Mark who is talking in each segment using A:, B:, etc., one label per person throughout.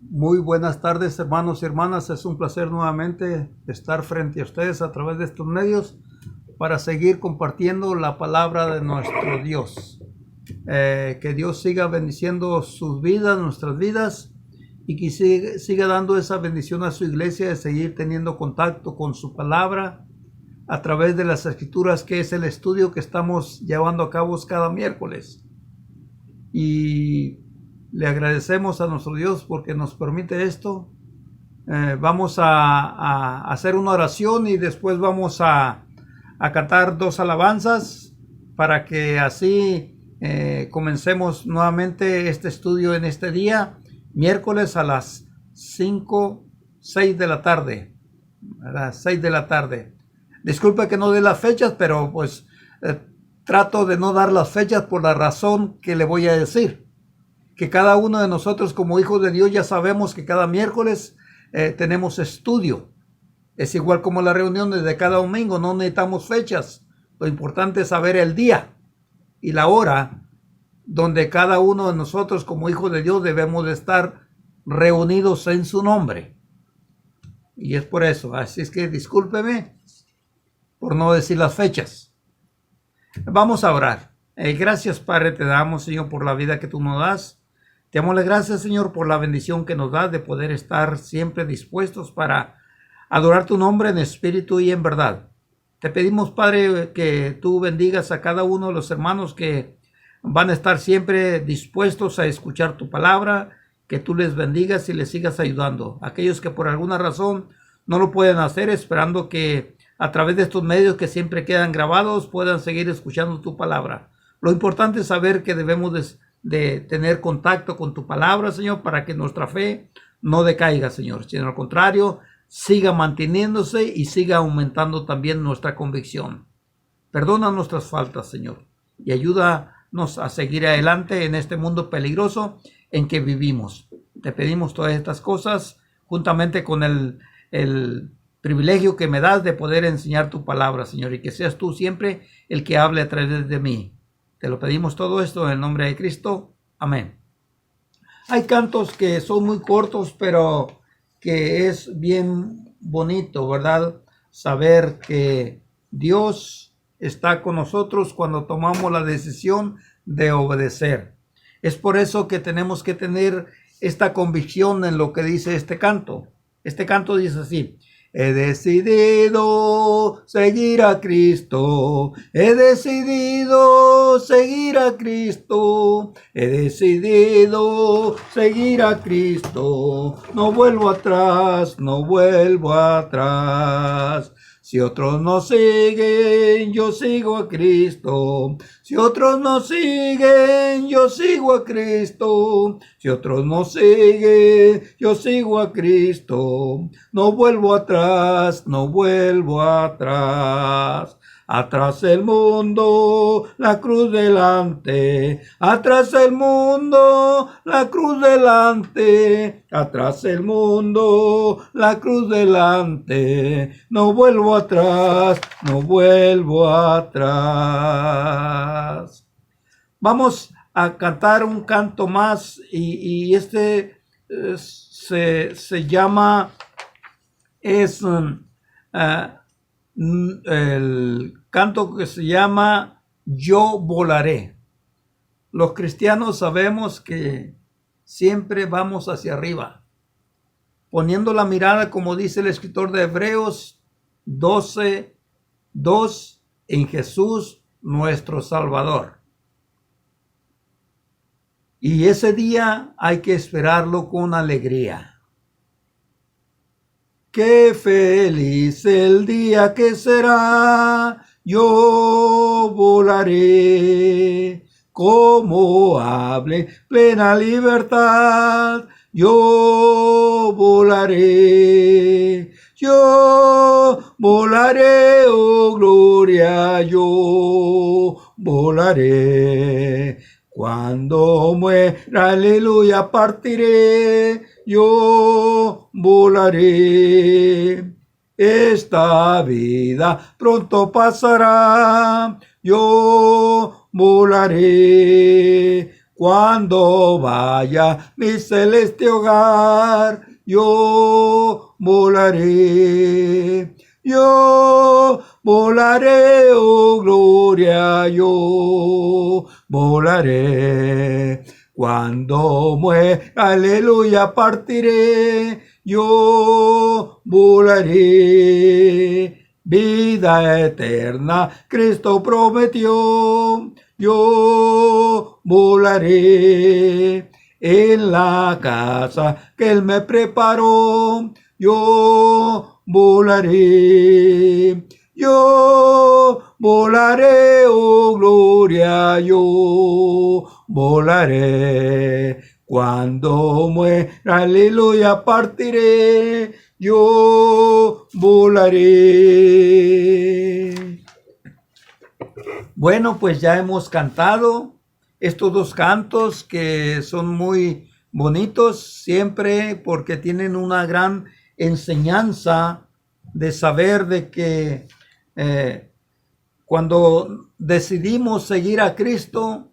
A: Muy buenas tardes, hermanos y hermanas. Es un placer nuevamente estar frente a ustedes a través de estos medios para seguir compartiendo la palabra de nuestro Dios. Que Dios siga bendiciendo sus vidas, nuestras vidas, y que siga dando esa bendición a su iglesia de seguir teniendo contacto con su palabra a través de las escrituras, que es el estudio que estamos llevando a cabo cada miércoles. Y le agradecemos a nuestro Dios porque nos permite esto. Vamos a hacer una oración y después vamos a cantar dos alabanzas para que así comencemos nuevamente este estudio en este día, miércoles a las 6 de la tarde. A las 6 de la tarde. Disculpe que no dé las fechas, pero pues trato de no dar las fechas por la razón que le voy a decir. Que cada uno de nosotros como hijos de Dios ya sabemos que cada miércoles tenemos estudio. Es igual como las reuniones de cada domingo, no necesitamos fechas. Lo importante es saber el día y la hora donde cada uno de nosotros como hijos de Dios debemos de estar reunidos en su nombre. Y es por eso. Así es que discúlpeme por no decir las fechas. Vamos a orar. Gracias, Padre, te damos, Señor, por la vida que tú nos das. Te damos las gracias, Señor, por la bendición que nos das de poder estar siempre dispuestos para adorar tu nombre en espíritu y en verdad. Te pedimos, Padre, que tú bendigas a cada uno de los hermanos que van a estar siempre dispuestos a escuchar tu palabra, que tú les bendigas y les sigas ayudando. Aquellos que por alguna razón no lo pueden hacer, esperando que a través de estos medios que siempre quedan grabados puedan seguir escuchando tu palabra. Lo importante es saber que debemos de tener contacto con tu palabra, Señor, para que nuestra fe no decaiga, Señor, sino al contrario, siga manteniéndose y siga aumentando también nuestra convicción. Perdona nuestras faltas, Señor, y ayúdanos a seguir adelante en este mundo peligroso en que vivimos. Te pedimos todas estas cosas juntamente con el privilegio que me das de poder enseñar tu palabra, Señor, y que seas tú siempre el que hable a través de mí. Te lo pedimos todo esto en el nombre de Cristo. Amén. Hay cantos que son muy cortos, pero que es bien bonito, ¿verdad? Saber que Dios está con nosotros cuando tomamos la decisión de obedecer. Es por eso que tenemos que tener esta convicción en lo que dice este canto. Este canto dice así: he decidido seguir a Cristo, he decidido seguir a Cristo, he decidido seguir a Cristo, no vuelvo atrás, no vuelvo atrás. Si otros no siguen, yo sigo a Cristo. Si otros no siguen, yo sigo a Cristo. Si otros no siguen, yo sigo a Cristo. No vuelvo atrás, no vuelvo atrás. Atrás el mundo, la cruz delante. Atrás el mundo, la cruz delante. Atrás el mundo, la cruz delante. No vuelvo atrás, no vuelvo atrás. Vamos a cantar un canto más y este se llama, el canto que se llama Yo volaré. Los cristianos sabemos que siempre vamos hacia arriba, poniendo la mirada, como dice el escritor de Hebreos 12:2, en Jesús nuestro Salvador. Y ese día hay que esperarlo con alegría. Qué feliz el día que será, yo volaré, como hable plena libertad, yo volaré, oh gloria, yo volaré. Cuando muera, aleluya, partiré, yo volaré. Esta vida pronto pasará, yo volaré. Cuando vaya a mi celeste hogar, yo volaré. Yo volaré, oh gloria, yo volaré. Cuando muera, aleluya, partiré, yo volaré. Vida eterna, Cristo prometió, yo volaré. En la casa que Él me preparó, yo volaré. Yo volaré, oh gloria, yo volaré. Cuando muera, aleluya, partiré, yo volaré. Bueno, pues ya hemos cantado estos dos cantos que son muy bonitos siempre porque tienen una gran enseñanza de saber de que cuando decidimos seguir a Cristo,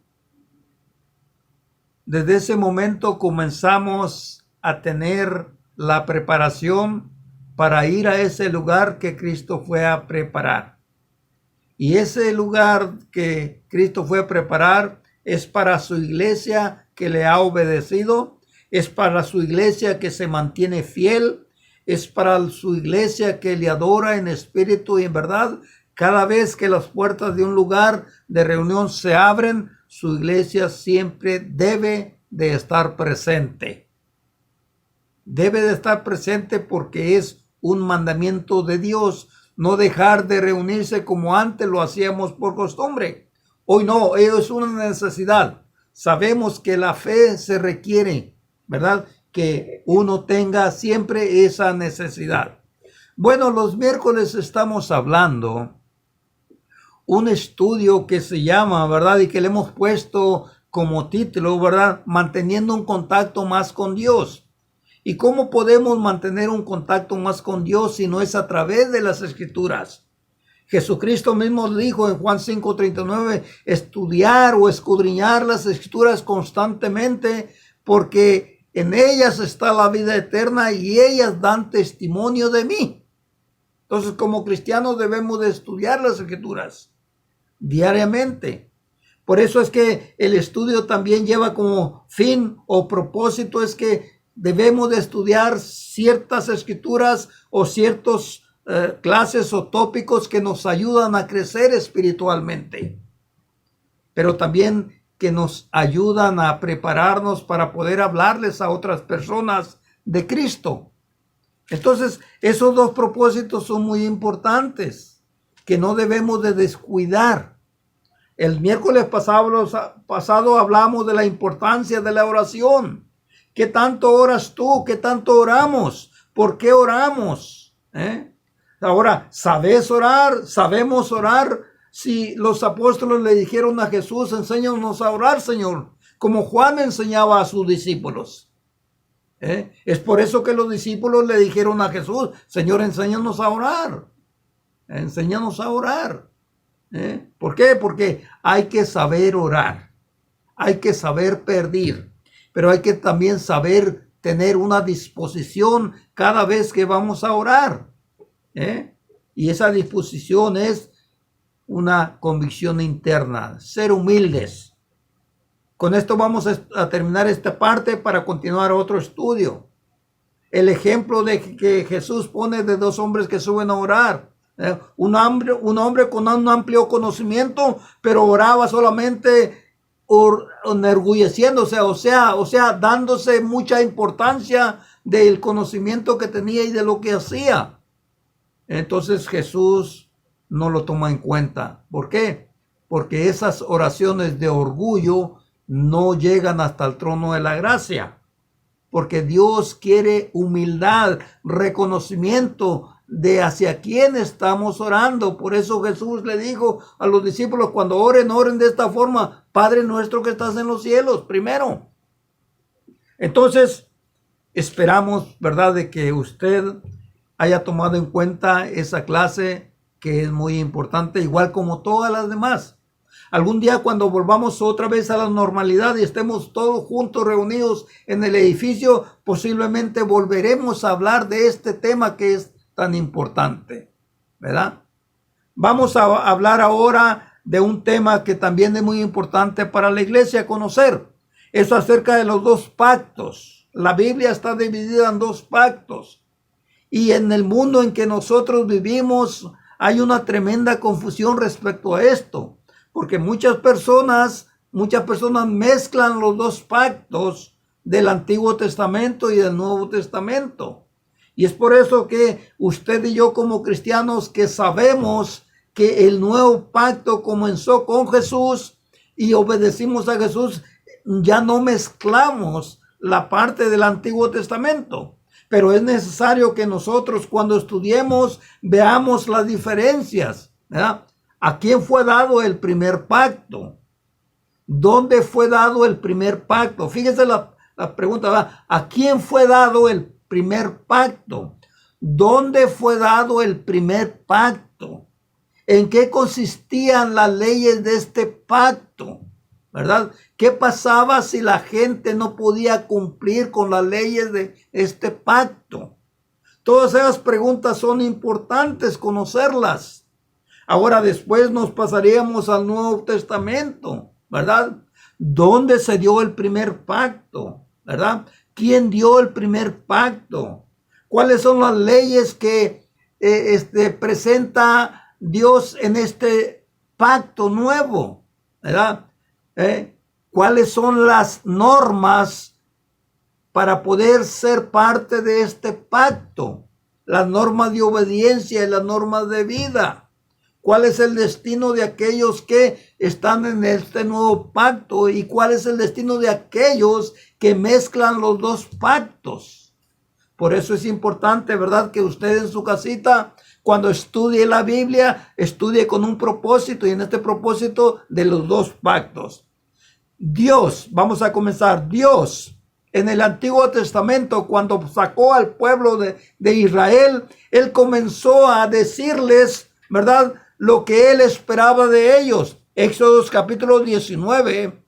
A: desde ese momento comenzamos a tener la preparación para ir a ese lugar que Cristo fue a preparar. Y ese lugar que Cristo fue a preparar es para su iglesia que le ha obedecido, es para su iglesia que se mantiene fiel, es para su iglesia que le adora en espíritu y en verdad. Cada vez que las puertas de un lugar de reunión se abren, su iglesia siempre debe de estar presente. Debe de estar presente porque es un mandamiento de Dios, no dejar de reunirse como antes lo hacíamos por costumbre. Hoy no, es una necesidad. Sabemos que la fe se requiere, ¿verdad? Que uno tenga siempre esa necesidad. Bueno, los miércoles estamos hablando un estudio que se llama, ¿verdad? Y que le hemos puesto como título, ¿verdad? Manteniendo un contacto más con Dios. ¿Y cómo podemos mantener un contacto más con Dios si no es a través de las Escrituras? Jesucristo mismo dijo en Juan 5:39, estudiar o escudriñar las Escrituras constantemente porque en ellas está la vida eterna y ellas dan testimonio de mí. Entonces, como cristianos debemos de estudiar las Escrituras diariamente. Por eso es que el estudio también lleva como fin o propósito es que debemos de estudiar ciertas escrituras o ciertas clases o tópicos que nos ayudan a crecer espiritualmente, pero también que nos ayudan a prepararnos para poder hablarles a otras personas de Cristo. Entonces, esos dos propósitos son muy importantes que no debemos de descuidar. El miércoles pasado hablamos de la importancia de la oración. ¿Qué tanto oras tú? ¿Qué tanto oramos? ¿Por qué oramos? Ahora, ¿sabes orar? ¿Sabemos orar? Si los apóstoles le dijeron a Jesús, enséñanos a orar, Señor, como Juan enseñaba a sus discípulos. Es por eso que los discípulos le dijeron a Jesús, Señor, enséñanos a orar. Enséñanos a orar. ¿Por qué? Porque hay que saber orar. Hay que saber pedir. Pero hay que también saber tener una disposición cada vez que vamos a orar. Y esa disposición es una convicción interna, ser humildes. Con esto vamos a terminar esta parte para continuar otro estudio. El ejemplo de que Jesús pone de dos hombres que suben a orar. Un hombre con un amplio conocimiento, pero oraba solamente enorgulleciéndose, o sea, dándose mucha importancia del conocimiento que tenía y de lo que hacía. Entonces Jesús no lo toma en cuenta. ¿Por qué? Porque esas oraciones de orgullo no llegan hasta el trono de la gracia. Porque Dios quiere humildad, reconocimiento de hacia quién estamos orando. Por eso Jesús le dijo a los discípulos, cuando oren, oren de esta forma: Padre nuestro que estás en los cielos, primero. Entonces, esperamos, ¿verdad?, de que usted haya tomado en cuenta esa clase que es muy importante, igual como todas las demás. Algún día cuando volvamos otra vez a la normalidad y estemos todos juntos reunidos en el edificio, posiblemente volveremos a hablar de este tema que es tan importante, ¿verdad? Vamos a hablar ahora de un tema que también es muy importante para la iglesia conocer. Es acerca de los dos pactos. La Biblia está dividida en dos pactos. Y en el mundo en que nosotros vivimos hay una tremenda confusión respecto a esto. Porque muchas personas mezclan los dos pactos del Antiguo Testamento y del Nuevo Testamento. Y es por eso que usted y yo como cristianos que sabemos que el nuevo pacto comenzó con Jesús y obedecimos a Jesús, ya no mezclamos la parte del Antiguo Testamento. Pero es necesario que nosotros cuando estudiemos veamos las diferencias, ¿verdad? ¿A quién fue dado el primer pacto? ¿Dónde fue dado el primer pacto? Fíjese la pregunta, ¿verdad? ¿A quién fue dado el primer pacto? ¿Dónde fue dado el primer pacto? ¿En qué consistían las leyes de este pacto? ¿Verdad? ¿Qué pasaba si la gente no podía cumplir con las leyes de este pacto? Todas esas preguntas son importantes conocerlas. Ahora después nos pasaríamos al Nuevo Testamento, ¿verdad? ¿Dónde se dio el primer pacto? ¿Verdad? ¿Quién dio el primer pacto? ¿Cuáles son las leyes que presenta Dios en este pacto nuevo? ¿Verdad? ¿Cuáles son las normas para poder ser parte de este pacto? Las normas de obediencia y las normas de vida. ¿Cuál es el destino de aquellos que están en este nuevo pacto? ¿Y cuál es el destino de aquellos que mezclan los dos pactos? Por eso es importante, ¿verdad?, que usted en su casita, cuando estudie la Biblia, estudie con un propósito, y en este propósito de los dos pactos. Dios, vamos a comenzar. Dios, en el Antiguo Testamento, cuando sacó al pueblo de Israel, Él comenzó a decirles, ¿verdad?, lo que Él esperaba de ellos. Éxodo capítulo 19,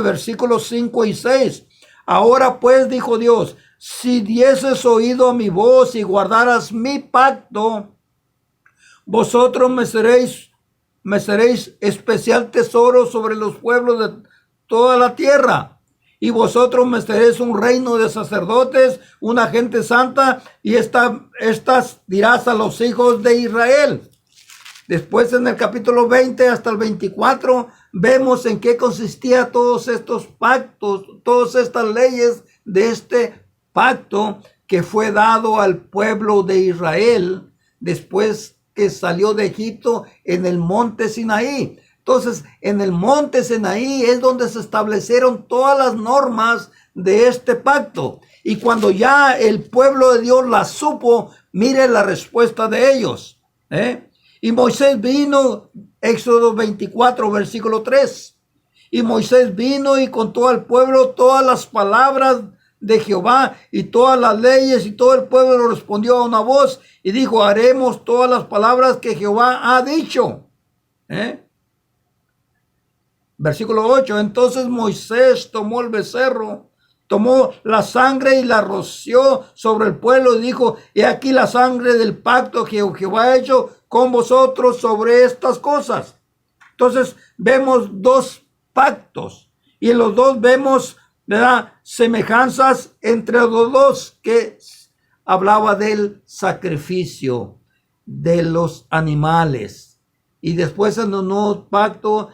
A: versículos 5 y 6. Ahora pues, dijo Dios, si dieses oído a mi voz y guardaras mi pacto, vosotros me seréis especial tesoro sobre los pueblos de toda la tierra. Y vosotros me seréis un reino de sacerdotes, una gente santa, y estas dirás a los hijos de Israel. Después en el capítulo 20 hasta el 24 vemos en qué consistía todos estos pactos, todas estas leyes de este pacto que fue dado al pueblo de Israel después que salió de Egipto en el monte Sinaí. Entonces, en el monte Sinaí es donde se establecieron todas las normas de este pacto. Y cuando ya el pueblo de Dios las supo, mire la respuesta de ellos. Y Moisés vino, Éxodo 24, versículo 3. Y Moisés vino y contó al pueblo todas las palabras de Jehová y todas las leyes, y todo el pueblo respondió a una voz y dijo, haremos todas las palabras que Jehová ha dicho. Versículo 8. Entonces Moisés tomó el becerro, tomó la sangre y la roció sobre el pueblo y dijo, he aquí la sangre del pacto que Jehová ha hecho con vosotros sobre estas cosas. Entonces vemos dos pactos y en los dos vemos, ¿verdad?, semejanzas entre los dos, que hablaba del sacrificio de los animales. Y después en el nuevo pacto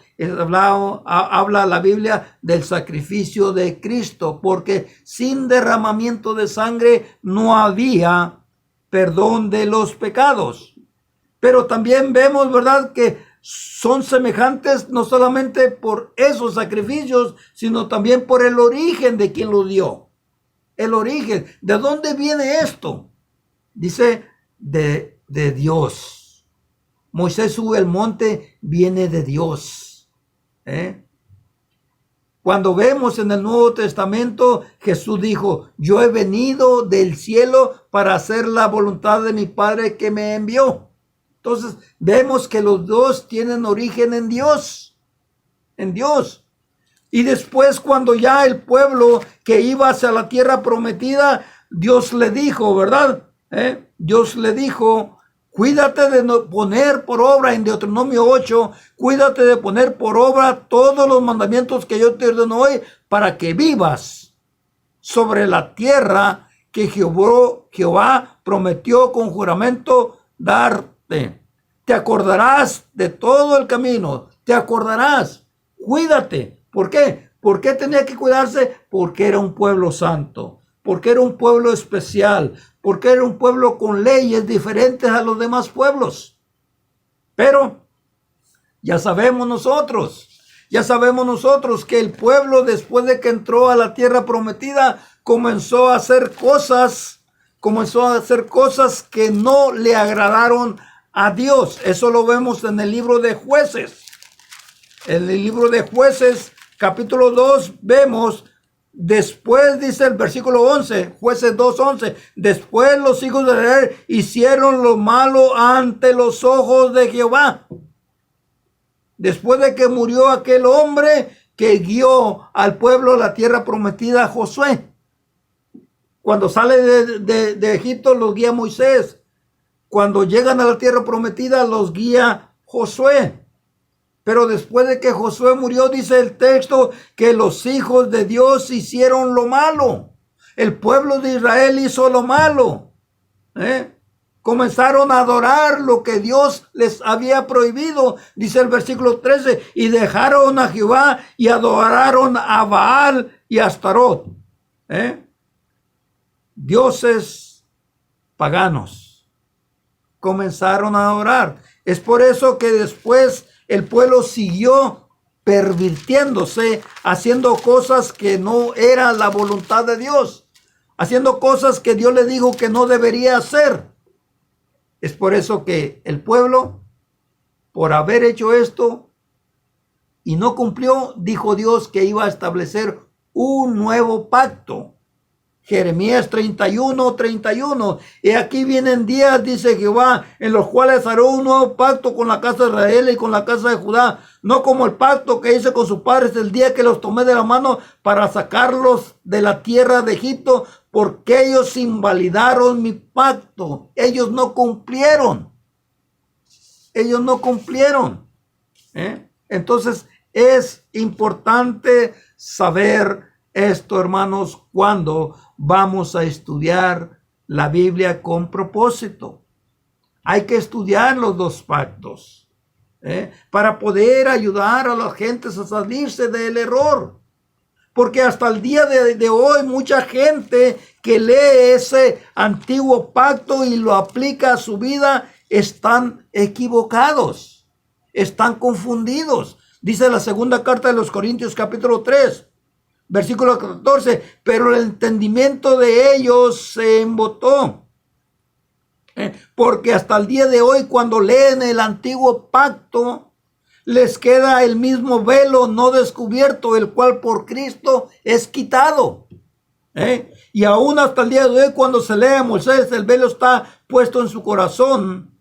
A: habla la Biblia del sacrificio de Cristo, porque sin derramamiento de sangre no había perdón de los pecados. Pero también vemos, ¿verdad?, que son semejantes no solamente por esos sacrificios, sino también por el origen de quien lo dio. El origen. ¿De dónde viene esto? Dice, de Dios. Moisés sube al monte, viene de Dios. Cuando vemos en el Nuevo Testamento, Jesús dijo, yo he venido del cielo para hacer la voluntad de mi Padre que me envió. Entonces vemos que los dos tienen origen en Dios. en Dios. Y después, cuando ya el pueblo que iba hacia la tierra prometida, Dios le dijo, ¿verdad? Dios le dijo, cuídate de poner por obra, en Deuteronomio 8, cuídate de poner por obra todos los mandamientos que yo te ordeno hoy, para que vivas sobre la tierra que Jehová prometió con juramento darte. Te acordarás de todo el camino, te acordarás, cuídate. ¿Por qué? ¿Por qué tenía que cuidarse? Porque era un pueblo santo, porque era un pueblo especial, porque era un pueblo con leyes diferentes a los demás pueblos. Pero ya sabemos nosotros que el pueblo, después de que entró a la tierra prometida, comenzó a hacer cosas que no le agradaron a Dios. Eso lo vemos en el libro de Jueces. En el libro de Jueces, capítulo 2, vemos, después dice el versículo 11, Jueces 2:11, después los hijos de Israel hicieron lo malo ante los ojos de Jehová. Después de que murió aquel hombre que guió al pueblo a la tierra prometida, Josué. Cuando sale de Egipto los guía Moisés. Cuando llegan a la tierra prometida los guía Josué. Pero después de que Josué murió, dice el texto, que los hijos de Dios hicieron lo malo. El pueblo de Israel hizo lo malo. Comenzaron a adorar lo que Dios les había prohibido. Dice el versículo 13, y dejaron a Jehová y adoraron a Baal y a Astarot. Dioses paganos. Comenzaron a adorar. Es por eso que después el pueblo siguió pervirtiéndose, haciendo cosas que no era la voluntad de Dios, haciendo cosas que Dios le dijo que no debería hacer. Es por eso que el pueblo, por haber hecho esto y no cumplió, dijo Dios que iba a establecer un nuevo pacto. Jeremías 31:31. Y aquí vienen días, dice Jehová, en los cuales haré un nuevo pacto con la casa de Israel y con la casa de Judá, no como el pacto que hice con sus padres el día que los tomé de la mano para sacarlos de la tierra de Egipto, porque ellos invalidaron mi pacto. Ellos no cumplieron. Entonces es importante saber esto, hermanos, cuando vamos a estudiar la Biblia con propósito. Hay que estudiar los dos pactos para poder ayudar a las gentes a salirse del error. Porque hasta el día de hoy mucha gente que lee ese antiguo pacto y lo aplica a su vida están equivocados, están confundidos. Dice la segunda carta de los Corintios capítulo 3. Versículo 14, pero el entendimiento de ellos se embotó. Porque hasta el día de hoy, cuando leen el antiguo pacto, les queda el mismo velo no descubierto, el cual por Cristo es quitado. Y aún hasta el día de hoy, cuando se lee a Moisés, el velo está puesto en su corazón.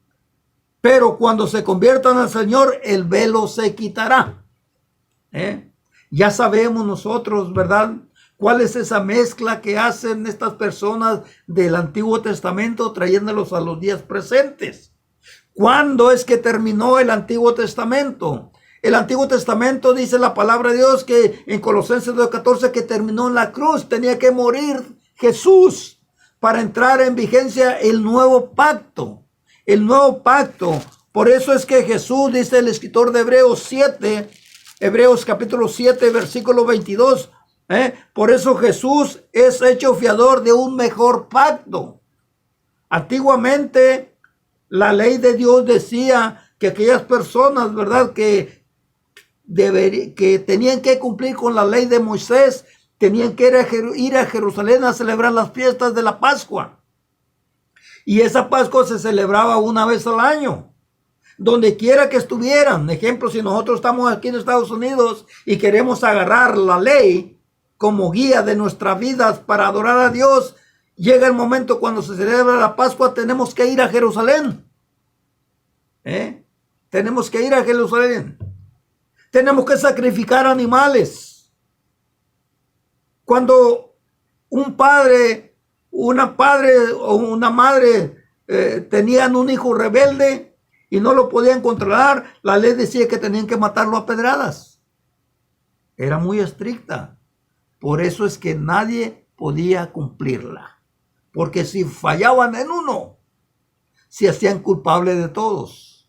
A: Pero cuando se conviertan al Señor, el velo se quitará. Ya sabemos nosotros, ¿verdad?, cuál es esa mezcla que hacen estas personas del Antiguo Testamento trayéndolos a los días presentes. ¿Cuándo es que terminó el Antiguo Testamento? El Antiguo Testamento dice la palabra de Dios que en Colosenses 2:14 que terminó en la cruz. Tenía que morir Jesús para entrar en vigencia el nuevo pacto. El nuevo pacto. Por eso es que Jesús, dice el escritor de Hebreos capítulo 7, versículo 22. Por eso Jesús es hecho fiador de un mejor pacto. Antiguamente la ley de Dios decía que aquellas personas, ¿verdad?, que tenían que cumplir con la ley de Moisés, tenían que ir a Jerusalén a celebrar las fiestas de la Pascua. Y esa Pascua se celebraba una vez al año. Donde quiera que estuvieran. Ejemplo, si nosotros estamos aquí en Estados Unidos y queremos agarrar la ley como guía de nuestras vidas para adorar a Dios, llega el momento cuando se celebra la Pascua, tenemos que ir a Jerusalén. Tenemos que ir a Jerusalén.
B: Tenemos que sacrificar animales. Cuando un padre, una madre tenían un hijo rebelde y no lo podían controlar, la ley decía que tenían que matarlo a pedradas. Era muy estricta. Por eso es que nadie podía cumplirla. Porque si fallaban en uno, se hacían culpables de todos.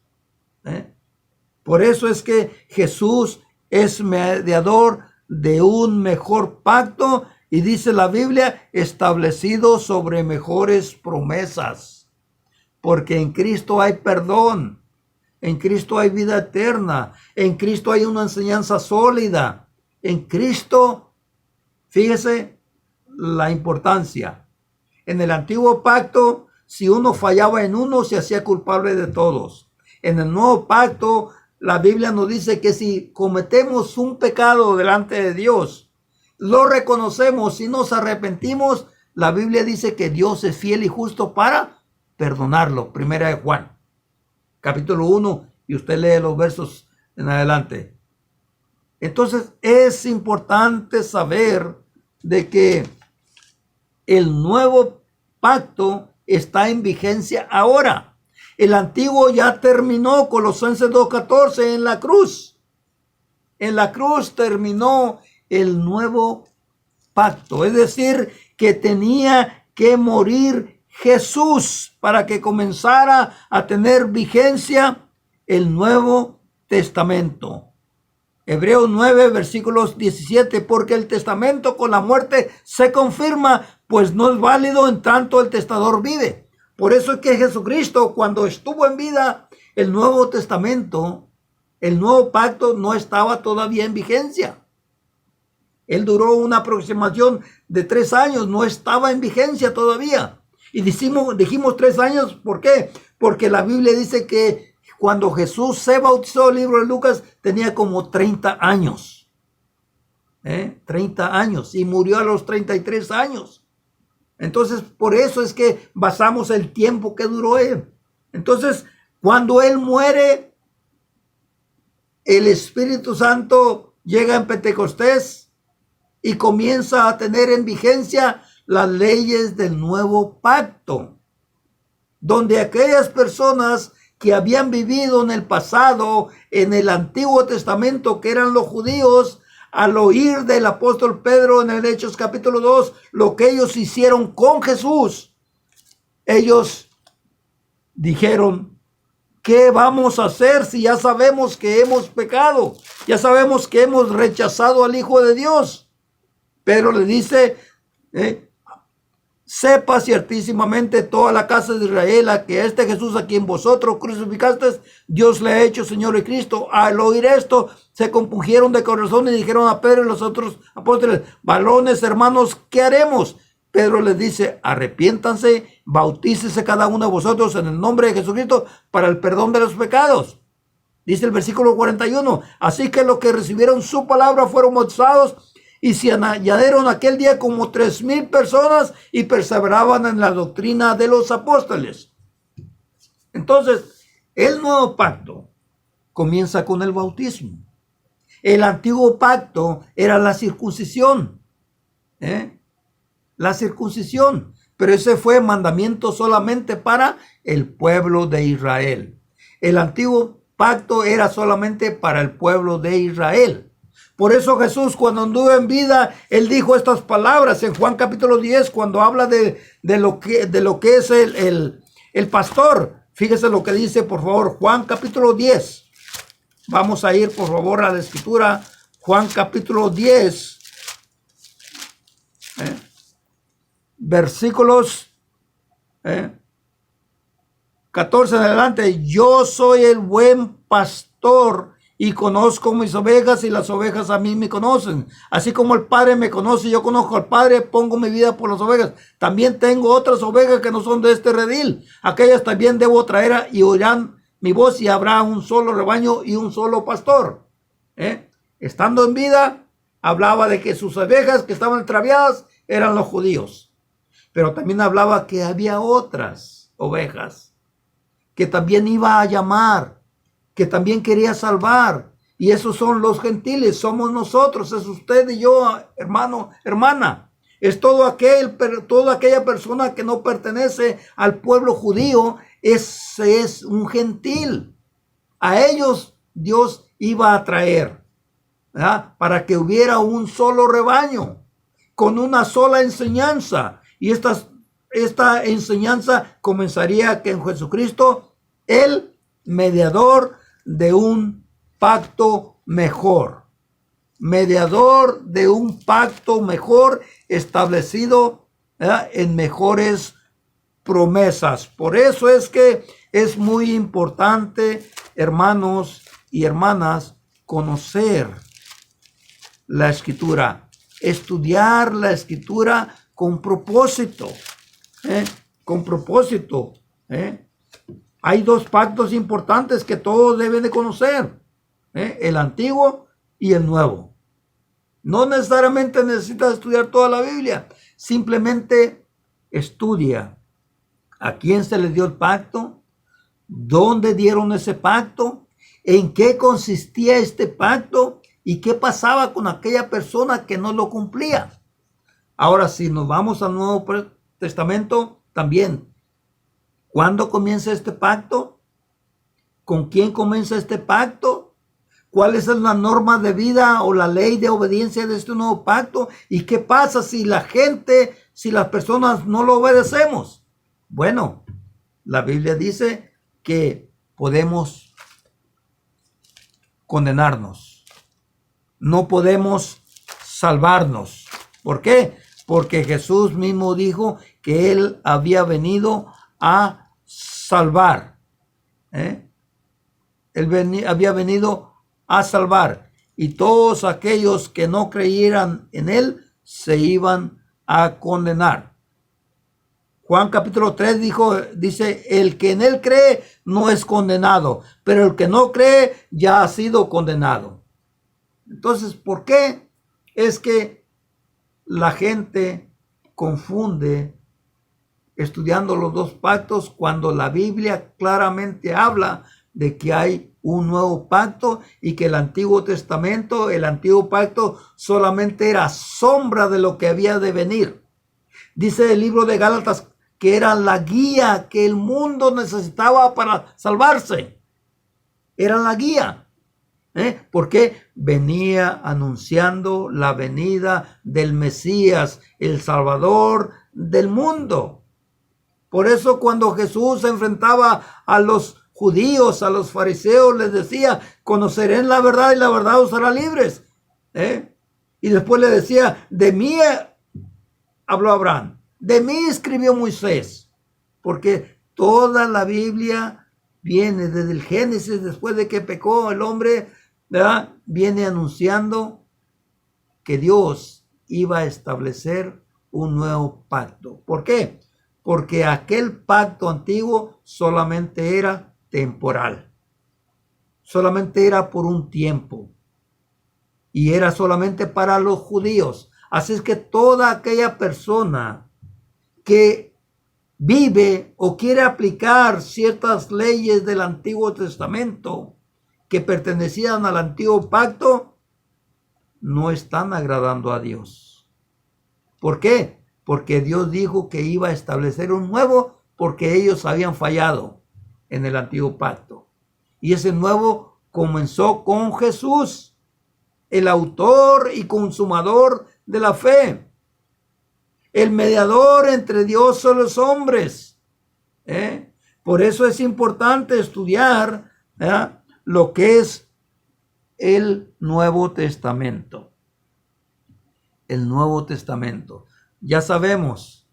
B: Por eso es que Jesús es mediador de un mejor pacto y dice la Biblia, establecido sobre mejores promesas. Porque en Cristo hay perdón, en Cristo hay vida eterna, en Cristo hay una enseñanza sólida. En Cristo, fíjese la importancia. En el antiguo pacto, si uno fallaba en uno, se hacía culpable de todos. En el nuevo pacto, la Biblia nos dice que si cometemos un pecado delante de Dios, lo reconocemos y nos arrepentimos, la Biblia dice que Dios es fiel y justo para perdonarlo. Primera de Juan, capítulo 1, y usted lee los versos en adelante. Entonces es importante saber de que el nuevo pacto está en vigencia ahora. El antiguo ya terminó, Colosenses 2:14, en la cruz. En la cruz terminó el nuevo pacto. Es decir, que tenía que morir Jesús para que comenzara a tener vigencia el Nuevo Testamento. Hebreos 9, versículos 17, porque el testamento con la muerte se confirma, pues no es válido en tanto el testador vive. Por eso es que Jesucristo, cuando estuvo en vida, el Nuevo Testamento, el nuevo pacto no estaba todavía en vigencia. Él duró una aproximación de 3 años, no estaba en vigencia todavía. Y dijimos 3 años, ¿por qué? Porque la Biblia dice que cuando Jesús se bautizó, el libro de Lucas, tenía como 30 años. 30 años y murió a los 33 años. Entonces, por eso es que basamos el tiempo que duró él. Entonces, cuando él muere, el Espíritu Santo llega en Pentecostés y comienza a tener en vigencia las leyes del nuevo pacto, donde aquellas personas que habían vivido en el pasado, en el Antiguo Testamento, que eran los judíos, al oír del apóstol Pedro en el Hechos capítulo 2, lo que ellos hicieron con Jesús, ellos dijeron, ¿qué vamos a hacer si ya sabemos que hemos pecado? Ya sabemos que hemos rechazado al Hijo de Dios. Pedro le dice, sepa ciertísimamente toda la casa de Israel a que este Jesús a quien vosotros crucificasteis, Dios le ha hecho Señor y Cristo. Al oír esto, se compungieron de corazón y dijeron a Pedro y los otros apóstoles, varones, hermanos, ¿qué haremos? Pedro les dice, arrepiéntanse, bautícese cada uno de vosotros en el nombre de Jesucristo para el perdón de los pecados. Dice el versículo 41, así que los que recibieron su palabra fueron bautizados, y se añadieron aquel día como 3,000 personas y perseveraban en la doctrina de los apóstoles. Entonces, el nuevo pacto comienza con el bautismo. El antiguo pacto era la circuncisión. La circuncisión. Pero ese fue mandamiento solamente para el pueblo de Israel. El antiguo pacto era solamente para el pueblo de Israel. Por eso Jesús, cuando anduvo en vida, él dijo estas palabras en Juan capítulo 10, cuando habla de lo que es el pastor. Fíjese lo que dice, por favor, Juan capítulo 10. Vamos a ir, por favor, a la escritura. Juan capítulo 10. Versículos 14 en adelante. Yo soy el buen pastor y conozco mis ovejas y las ovejas a mí me conocen. Así como el Padre me conoce, yo conozco al Padre, pongo mi vida por las ovejas. También tengo otras ovejas que no son de este redil. Aquellas también debo traer y oirán mi voz y habrá un solo rebaño y un solo pastor. Estando en vida, hablaba de que sus ovejas que estaban extraviadas eran los judíos. Pero también hablaba que había otras ovejas que también iba a llamar, que también quería salvar, Y esos son los gentiles, somos nosotros, es usted y yo, hermano, hermana. Es toda aquella persona que no pertenece al pueblo judío, ese es un gentil. A ellos Dios iba a traer, ¿verdad? Para que hubiera un solo rebaño, con una sola enseñanza. Y esta enseñanza comenzaría que en Jesucristo, el mediador de un pacto mejor. Mediador de un pacto mejor establecido, ¿verdad?, en mejores promesas. Por eso es que es muy importante, hermanos y hermanas, conocer la Escritura, estudiar la Escritura con propósito, con propósito. Hay dos pactos importantes que todos deben de conocer, el antiguo y el nuevo. No necesariamente necesitas estudiar toda la Biblia, simplemente estudia a quién se le dio el pacto, dónde dieron ese pacto, en qué consistía este pacto y qué pasaba con aquella persona que no lo cumplía. Ahora, si nos vamos al Nuevo Testamento, también, ¿cuándo comienza este pacto? ¿Con quién comienza este pacto? ¿Cuál es la norma de vida o la ley de obediencia de este nuevo pacto? ¿Y qué pasa si la gente, si las personas no lo obedecemos? Bueno, la Biblia dice que podemos condenarnos. No podemos salvarnos. ¿Por qué? Porque Jesús mismo dijo que Él había venido a salvar. Él había venido a salvar. Y todos aquellos que no creyeran en Él se iban a condenar. Juan capítulo 3 dice, el que en Él cree no es condenado, pero el que no cree ya ha sido condenado. Entonces, ¿por qué es que la gente confunde estudiando los dos pactos cuando la Biblia claramente habla de que hay un nuevo pacto y que el Antiguo Testamento, el Antiguo Pacto solamente era sombra de lo que había de venir? Dice el libro de Gálatas que era la guía que el mundo necesitaba para salvarse. Era la guía. Porque venía anunciando la venida del Mesías, el Salvador del mundo. Por eso cuando Jesús se enfrentaba a los judíos, a los fariseos, les decía, conocerán la verdad y la verdad os hará libres. Y después le decía, de mí habló Abraham, de mí escribió Moisés, porque toda la Biblia viene desde el Génesis, después de que pecó el hombre, ¿verdad?, viene anunciando que Dios iba a establecer un nuevo pacto. ¿Por qué? Porque aquel pacto antiguo solamente era temporal, solamente era por un tiempo y era solamente para los judíos. Así es que toda aquella persona que vive o quiere aplicar ciertas leyes del Antiguo Testamento que pertenecían al antiguo pacto, no están agradando a Dios. ¿Por qué? Porque Dios dijo que iba a establecer un nuevo, porque ellos habían fallado en el antiguo pacto. Y ese nuevo comenzó con Jesús, el autor y consumador de la fe, el mediador entre Dios y los hombres. Por eso es importante estudiar lo que es el Nuevo Testamento. El Nuevo Testamento. Ya sabemos,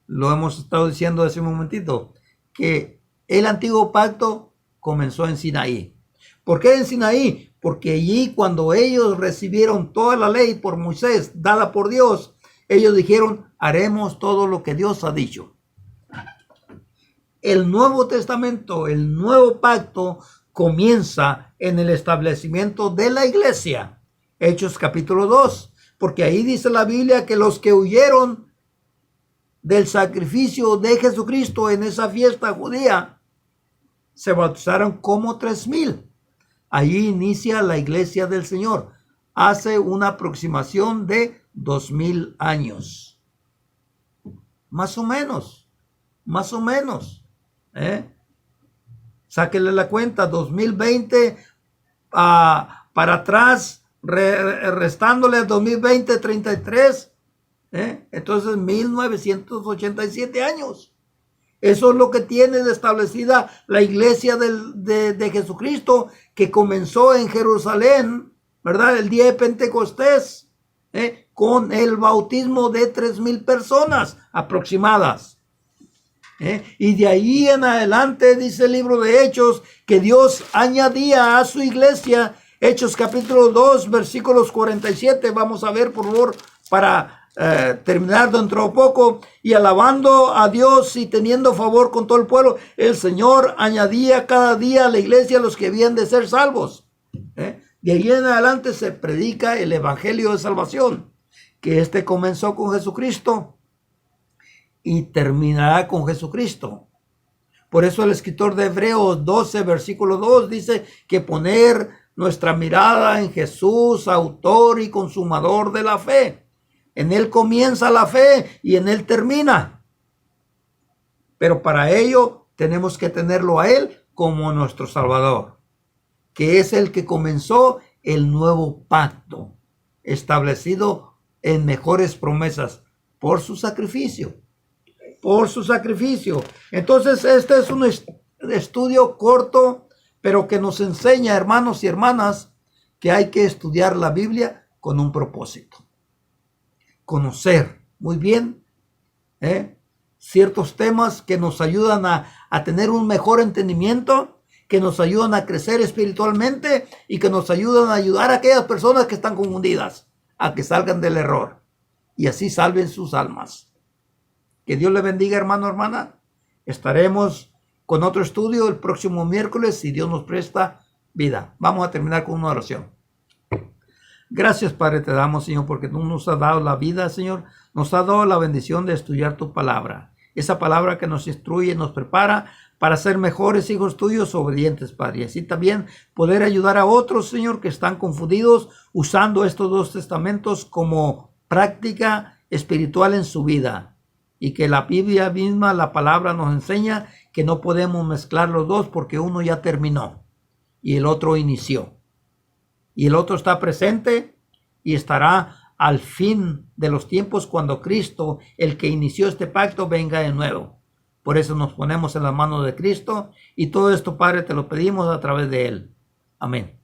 B: lo hemos estado diciendo hace un momentito, que el antiguo pacto comenzó en Sinaí. ¿Por qué en Sinaí? Porque allí cuando ellos recibieron toda la ley por Moisés, dada por Dios, ellos dijeron, haremos todo lo que Dios ha dicho. El Nuevo Testamento, el nuevo pacto, comienza en el establecimiento de la iglesia. Hechos capítulo 2. Porque ahí dice la Biblia que los que huyeron del sacrificio de Jesucristo en esa fiesta judía se bautizaron como 3,000. Ahí inicia la iglesia del Señor. Hace una aproximación de 2000 años. Más o menos. Sáquenle la cuenta, 2020 para atrás, restándole a 2020, 33. Entonces 1987 años. Eso es lo que tiene de establecida la iglesia de Jesucristo, que comenzó en Jerusalén, ¿verdad? El día de Pentecostés, con el bautismo de 3,000 personas aproximadas. Y de ahí en adelante dice el libro de Hechos que Dios añadía a su iglesia. Hechos capítulo 2 versículos 47. Vamos a ver, por favor, para terminar dentro de poco. Y alabando a Dios y teniendo favor con todo el pueblo, el Señor añadía cada día a la iglesia los que habían de ser salvos. De ahí en adelante se predica el evangelio de salvación, que comenzó con Jesucristo y terminará con Jesucristo. Por eso el escritor de Hebreos 12 versículo 2 dice que poner nuestra mirada en Jesús, autor y consumador de la fe. En Él comienza la fe y en Él termina. Pero para ello tenemos que tenerlo a Él como nuestro Salvador, que es el que comenzó el nuevo pacto, establecido en mejores promesas por su sacrificio. Entonces este es un estudio corto, pero que nos enseña, hermanos y hermanas, que hay que estudiar la Biblia con un propósito. Conocer muy bien ciertos temas que nos ayudan a tener un mejor entendimiento, que nos ayudan a crecer espiritualmente y que nos ayudan a ayudar a aquellas personas que están confundidas a que salgan del error y así salven sus almas. Que Dios le bendiga, hermano, hermana. Estaremos con otro estudio el próximo miércoles, si Dios nos presta vida. Vamos a terminar con una oración. Gracias, Padre, te damos, Señor, porque tú nos has dado la vida, Señor. Nos has dado la bendición de estudiar tu palabra. Esa palabra que nos instruye, nos prepara para ser mejores hijos tuyos, obedientes, Padre. Y así también poder ayudar a otros, Señor, que están confundidos, usando estos dos testamentos como práctica espiritual en su vida. Y que la Biblia misma, la palabra, nos enseña que no podemos mezclar los dos porque uno ya terminó y el otro inició. Y el otro está presente y estará al fin de los tiempos cuando Cristo, el que inició este pacto, venga de nuevo. Por eso nos ponemos en las manos de Cristo y todo esto, Padre, te lo pedimos a través de Él. Amén.